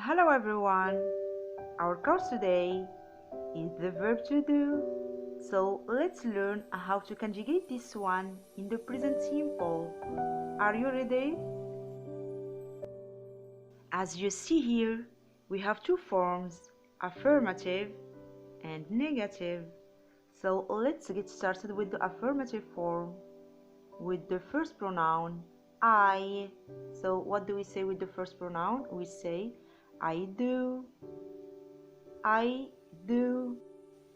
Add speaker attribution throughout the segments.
Speaker 1: Hello everyone, our course today is the verb to do. So let's learn how to conjugate this one in the present simple. Are you ready? As you see here, we have two forms, affirmative and negative. So let's get started with the affirmative form with the first pronoun I. So what do we say with the first pronoun? We say I do, I do.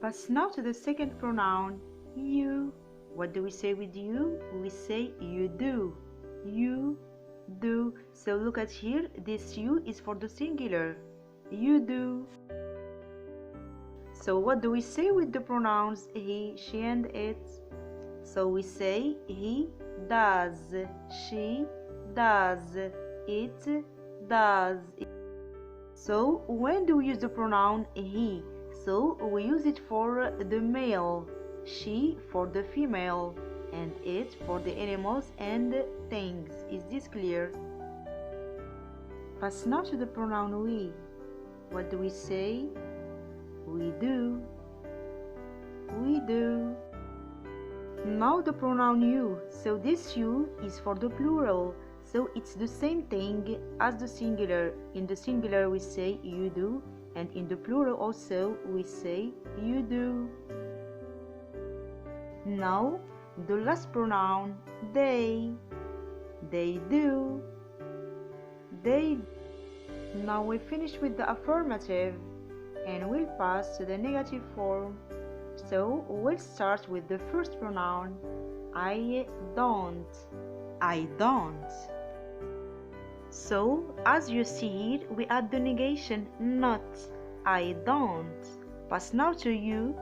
Speaker 1: Pass now to the second pronoun you. What do we say with you? We say you do, you do. So look at here, this you is for the singular, you do. So what do we say with the pronouns he, she and it? So we say he does, she does, it does. So when do we use the pronoun he? So we use it for the male, she for the female, and it for the animals and things. Is this clear? Pass now to the pronoun we. What do we say? We do, we do. Now the pronoun you. So this you is for the plural. So it's the same thing as the singular. In the singular we say you do, and in the plural also we say you do. Now the last pronoun they. They do, they. Now we finish with the affirmative and we'll pass to the negative form. So we'll start with the first pronoun I don't, I don't. So as you see here, we add the negation not, I don't. Pass now to you,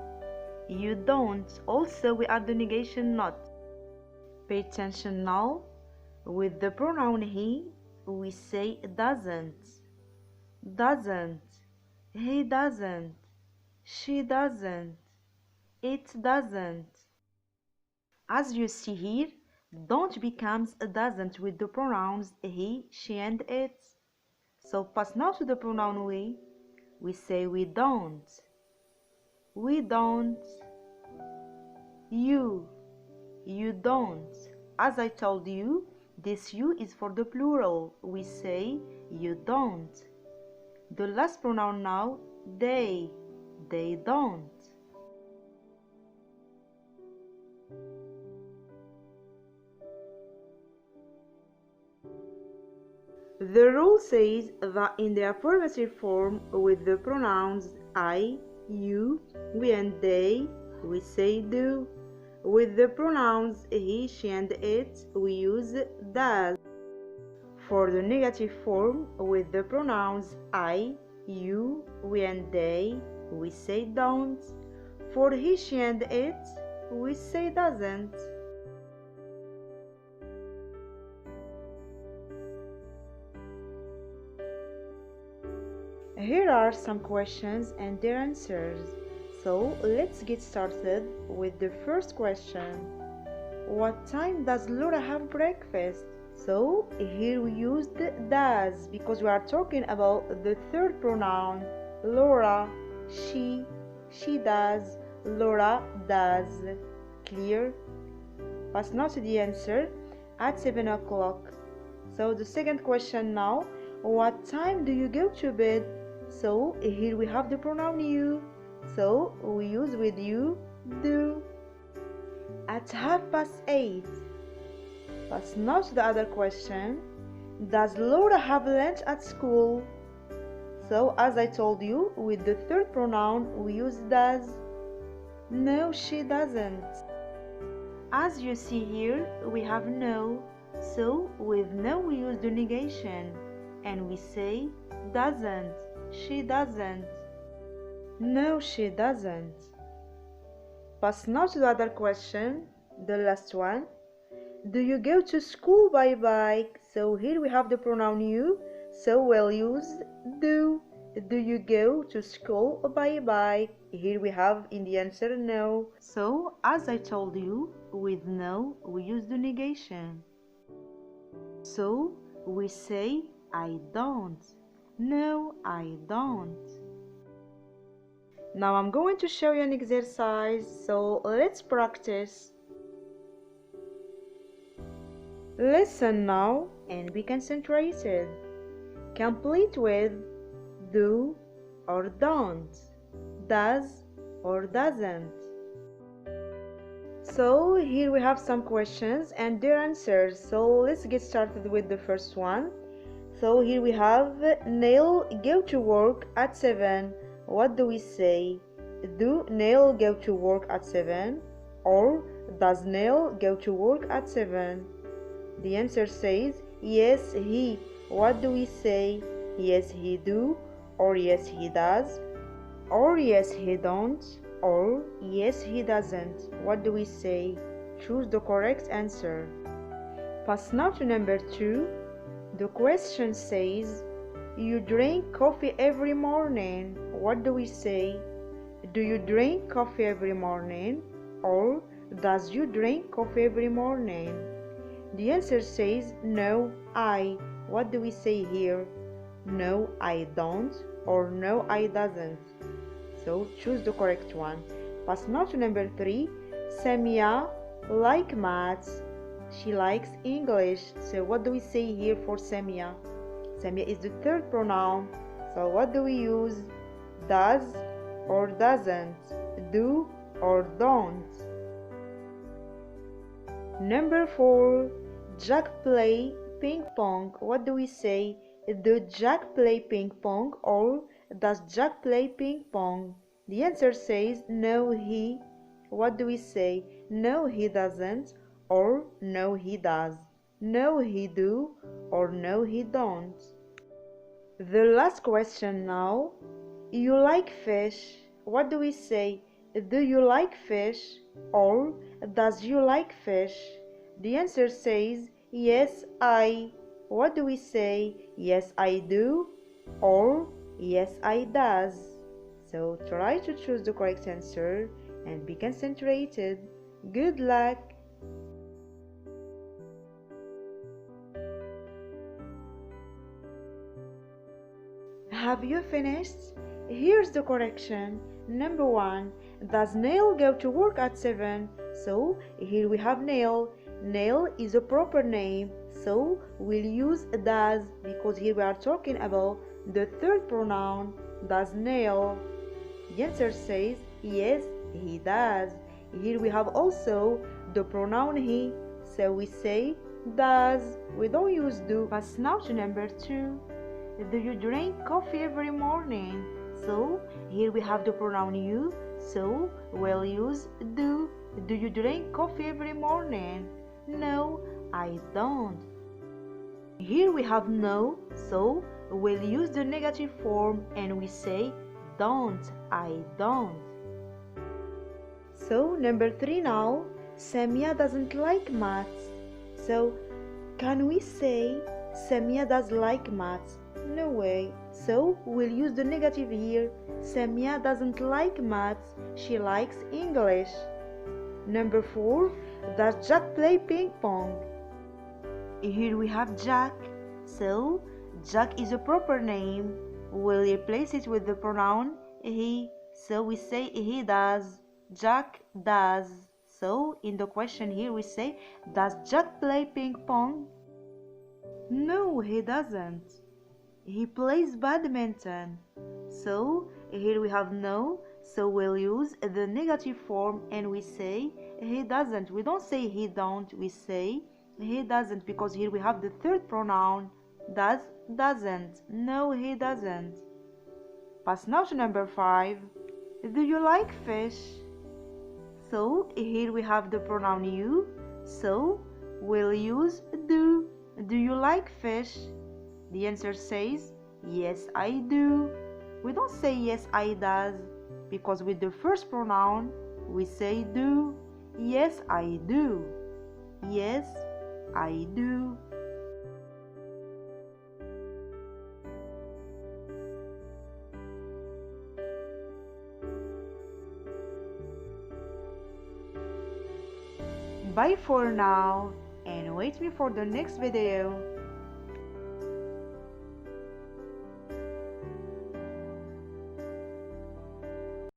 Speaker 1: you don't. Also we add the negation not. Pay attention now. With the pronoun he, we say doesn't, doesn't, he doesn't, she doesn't, it doesn't. As you see here, don't becomes a doesn't with the pronouns he, she and it. So pass now to the pronoun we say we don't, we don't, you don't. As I told you, this you is for the plural, we say you don't. The last pronoun now, they don't. The rule says that in the affirmative form with the pronouns I, you, we and they, we say do. With the pronouns he, she and it, we use does. For the negative form with the pronouns I, you, we and they, we say don't. For he, she and it, we say doesn't. Here are some questions and their answers. So let's get started with the first question. What time does Laura have breakfast? So here we used does because we are talking about the third pronoun, Laura. She does, Laura does. Clear? Pass now to the answer, at 7 o'clock. So the second question now, what time do you go to bed? So here we have the pronoun you. So we use with you, do. At 8:30. Pass now to the other question. Does Laura have lunch at school? So as I told you, with the third pronoun we use does. No, she doesn't. As you see here, we have no. So with no we use the negation and we say doesn't, she doesn't. No, she doesn't. Pass now to the other question, the last one. Do you go to school by bike? So here we have the pronoun you, so we'll use do. Do you go to school by bike? Here we have in the answer no. So as I told you, with no we use the negation. So we say I don't. No, I don't. Now I'm going to show you an exercise, so let's practice. Listen now and be concentrated. Complete with do or don't, does or doesn't. So here we have some questions and their answers. So let's get started with the first one. So here we have Neil go to work at 7. What do we say? Do Neil go to work at 7? Or does Neil go to work at 7? The answer says yes he. What do we say? Yes he do, or yes he does, or yes he don't, or yes he doesn't. What do we say? Choose the correct answer. Pass now to number 2. The question says you drink coffee every morning. What do we say? Do you drink coffee every morning, or does you drink coffee every morning? The answer says no, I. What do we say here? No, I don't, or no, I doesn't. So choose the correct one. Pass now to number 3. Samia like maths. She likes English. So what do we say here for Samia? Samia is the third pronoun. So what do we use? Does or doesn't? Do or don't? Number 4. Jack play ping pong. What do we say? Do Jack play ping pong, or does Jack play ping pong? The answer says no he. What do we say? No he doesn't, or no he does. No he do, or no he don't. The last question now. You like fish. What do we say? Do you like fish, or does you like fish? The answer says yes I. What do we say? Yes I do, or yes I does. So try to choose the correct answer and be concentrated. Good luck. Have you finished? Here's the correction. Number 1. Does Neil go to work at 7? So here we have Neil. Neil is a proper name, so we'll use does because here we are talking about the third pronoun. Does Neil? The answer says yes, he does. Here we have also the pronoun he, so we say does. We don't use do. Pass now to number 2. Do you drink coffee every morning? So here we have the pronoun you, so we'll use do. Do you drink coffee every morning? No, I don't. Here we have no, so we'll use the negative form and we say don't, I don't. So number 3 now. Samia doesn't like maths. So can we say Samia does like maths? No way. So we'll use the negative here. Samia doesn't like maths, she likes English. Number 4. Does Jack play ping pong? Here we have Jack. So Jack is a proper name. We'll replace it with the pronoun he. So we say he does. Jack does. So in the question here we say, does Jack play ping pong? No, he doesn't. He plays badminton. So here we have no, so we'll use the negative form and we say he doesn't. We don't say he don't, we say he doesn't because here we have the third pronoun. Does, doesn't. No, he doesn't. Pass now to number 5. Do you like fish? So here we have the pronoun you, so we'll use do. Do you like fish? The answer says yes I do. We don't say yes I does because with the first pronoun we say do. Yes I do. Yes I do. Bye for now and wait me for the next video.